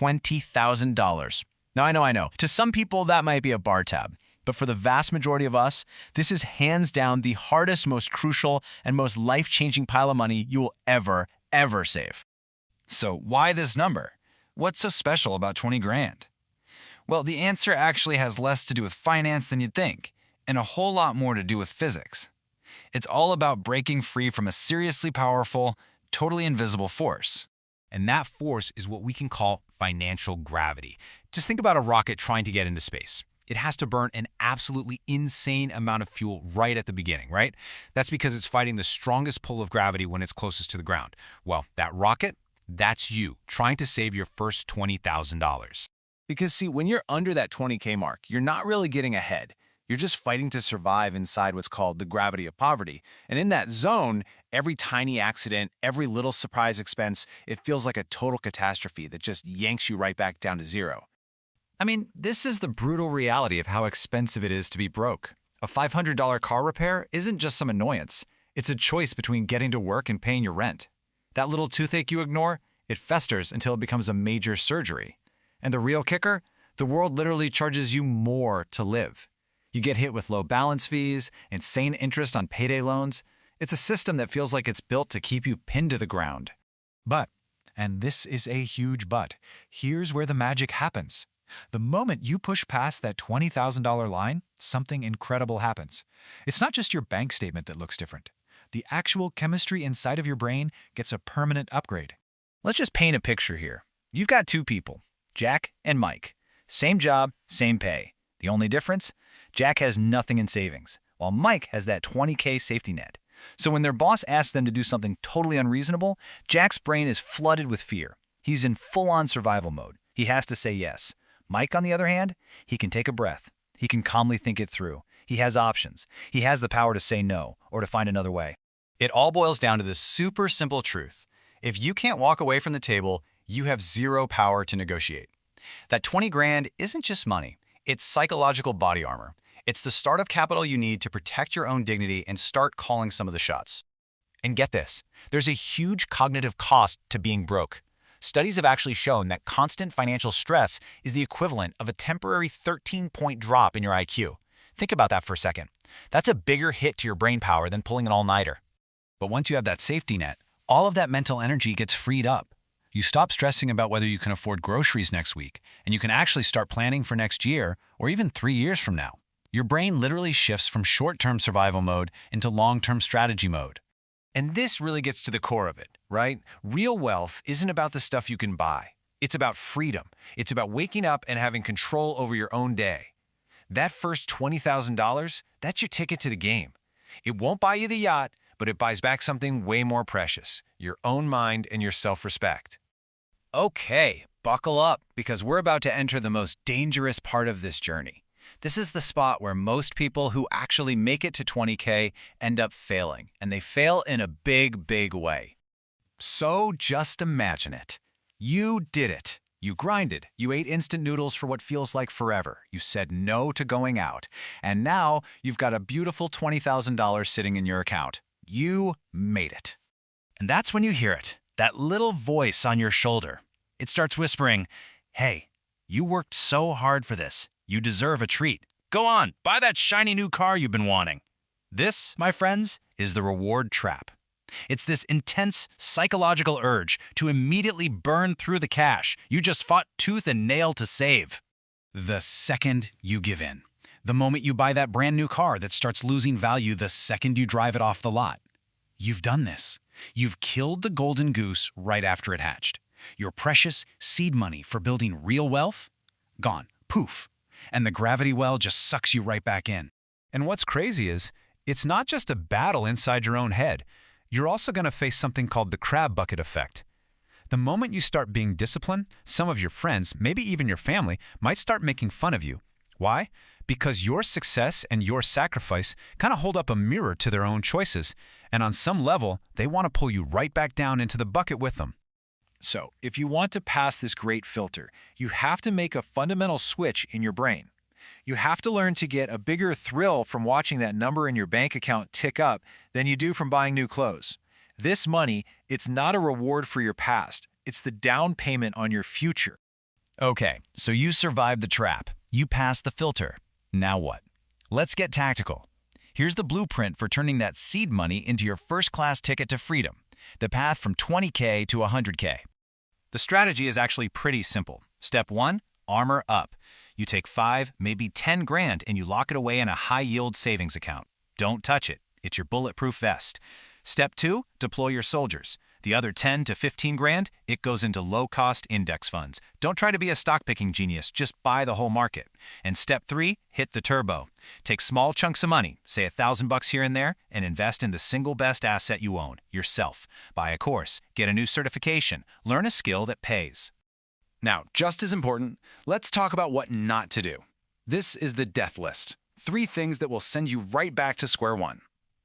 $20,000. Now, I know. To some people, that might be a bar tab. But for the vast majority of us, this is hands down the hardest, most crucial, and most life-changing pile of money you will ever save. So why this number? What's so special about 20 grand? Well, the answer actually has less to do with finance than you'd think, and a whole lot more to do with physics. It's all about breaking free from a seriously powerful, totally invisible force. And that force is what we can call financial gravity. Just think about a rocket trying to get into space. It has to burn an absolutely insane amount of fuel right at the beginning, right? That's because it's fighting the strongest pull of gravity when it's closest to the ground. Well, that rocket, that's you trying to save your first $20,000. Because see, when you're under that 20K mark, you're not really getting ahead. You're just fighting to survive inside what's called the gravity of poverty. And in that zone, every tiny accident, every little surprise expense, it feels like a total catastrophe that just yanks you right back down to zero. I mean, this is the brutal reality of how expensive it is to be broke. A $500 car repair isn't just some annoyance. It's a choice between getting to work and paying your rent. That little toothache you ignore, it festers until it becomes a major surgery. And the real kicker? The world literally charges you more to live. You get hit with low balance fees, insane interest on payday loans. It's a system that feels like it's built to keep you pinned to the ground. But, and this is a huge but, here's where the magic happens. The moment you push past that $20,000 line, something incredible happens. It's not just your bank statement that looks different. The actual chemistry inside of your brain gets a permanent upgrade. Let's just paint a picture here. You've got two people, Jack and Mike. Same job, same pay. The only difference? Jack has nothing in savings, while Mike has that 20K safety net. So when their boss asks them to do something totally unreasonable, Jack's brain is flooded with fear. He's in full-on survival mode. He has to say yes. Mike, on the other hand, he can take a breath. He can calmly think it through. He has options. He has the power to say no or to find another way. It all boils down to this super simple truth. If you can't walk away from the table, you have zero power to negotiate. That 20 grand isn't just money. It's psychological body armor. It's the startup capital you need to protect your own dignity and start calling some of the shots. And get this, there's a huge cognitive cost to being broke. Studies have actually shown that constant financial stress is the equivalent of a temporary 13-point drop in your IQ. Think about that for a second. That's a bigger hit to your brain power than pulling an all-nighter. But once you have that safety net, all of that mental energy gets freed up. You stop stressing about whether you can afford groceries next week, and you can actually start planning for next year or even 3 years from now. Your brain literally shifts from short-term survival mode into long-term strategy mode. And this really gets to the core of it, right? Real wealth isn't about the stuff you can buy. It's about freedom. It's about waking up and having control over your own day. That first $20,000, that's your ticket to the game. It won't buy you the yacht, but it buys back something way more precious, your own mind and your self-respect. Okay, buckle up, because we're about to enter the most dangerous part of this journey. This is the spot where most people who actually make it to 20K end up failing, and they fail in a big way. So just imagine it. You did it. You grinded. You ate instant noodles for what feels like forever. You said no to going out. And now you've got a beautiful $20,000 sitting in your account. You made it. And that's when you hear it, that little voice on your shoulder. It starts whispering, "Hey, you worked so hard for this. You deserve a treat. Go on, buy that shiny new car you've been wanting." This, my friends, is the reward trap. It's this intense psychological urge to immediately burn through the cash you just fought tooth and nail to save. The second you give in. The moment you buy that brand new car that starts losing value the second you drive it off the lot. You've done this. You've killed the golden goose right after it hatched. Your precious seed money for building real wealth? Gone. Poof. And the gravity well just sucks you right back in. And what's crazy is, it's not just a battle inside your own head. You're also going to face something called the crab bucket effect. The moment you start being disciplined, some of your friends, maybe even your family, might start making fun of you. Why? Because your success and your sacrifice kind of hold up a mirror to their own choices, and on some level, they want to pull you right back down into the bucket with them. So, if you want to pass this great filter, you have to make a fundamental switch in your brain. You have to learn to get a bigger thrill from watching that number in your bank account tick up than you do from buying new clothes. This money, it's not a reward for your past. It's the down payment on your future. Okay, so you survived the trap. You passed the filter. Now what? Let's get tactical. Here's the blueprint for turning that seed money into your first-class ticket to freedom. The path from 20K to 100K. The strategy is actually pretty simple. Step 1, armor up. You take 5, maybe 10 grand and you lock it away in a high-yield savings account. Don't touch it. It's your bulletproof vest. Step 2, deploy your soldiers. The other 10 to 15 grand, it goes into low-cost index funds. Don't try to be a stock-picking genius, just buy the whole market. And step 3, hit the turbo. Take small chunks of money, say $1,000 here and there, and invest in the single best asset you own, yourself. Buy a course, get a new certification, learn a skill that pays. Now, just as important, let's talk about what not to do. This is the death list. 3 things that will send you right back to square one.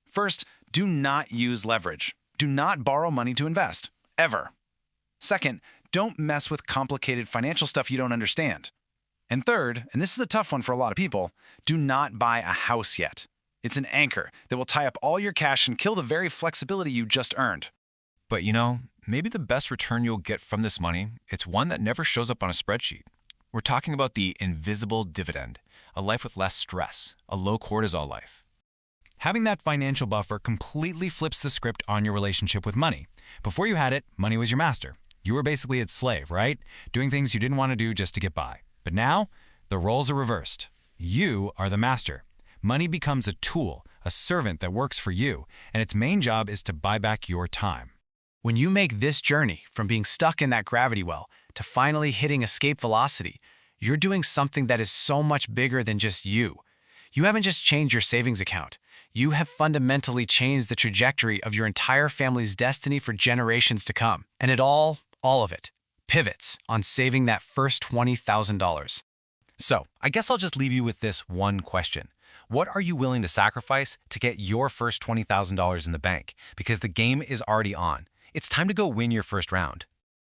First, do not use leverage. Do not borrow money to invest, ever. Second, don't mess with complicated financial stuff you don't understand. And third, and this is the tough one for a lot of people, do not buy a house yet. It's an anchor that will tie up all your cash and kill the very flexibility you just earned. But you know, maybe the best return you'll get from this money, it's one that never shows up on a spreadsheet. We're talking about the invisible dividend, a life with less stress, a low cortisol life. Having that financial buffer completely flips the script on your relationship with money. Before you had it, money was your master. You were basically its slave, right? Doing things you didn't want to do just to get by. But now, the roles are reversed. You are the master. Money becomes a tool, a servant that works for you, and its main job is to buy back your time. When you make this journey from being stuck in that gravity well to finally hitting escape velocity, you're doing something that is so much bigger than just you. You haven't just changed your savings account. You have fundamentally changed the trajectory of your entire family's destiny for generations to come. And it all of it, pivots on saving that first $20,000. So, I guess I'll just leave you with this one question. What are you willing to sacrifice to get your first $20,000 in the bank? Because the game is already on. It's time to go win your first round.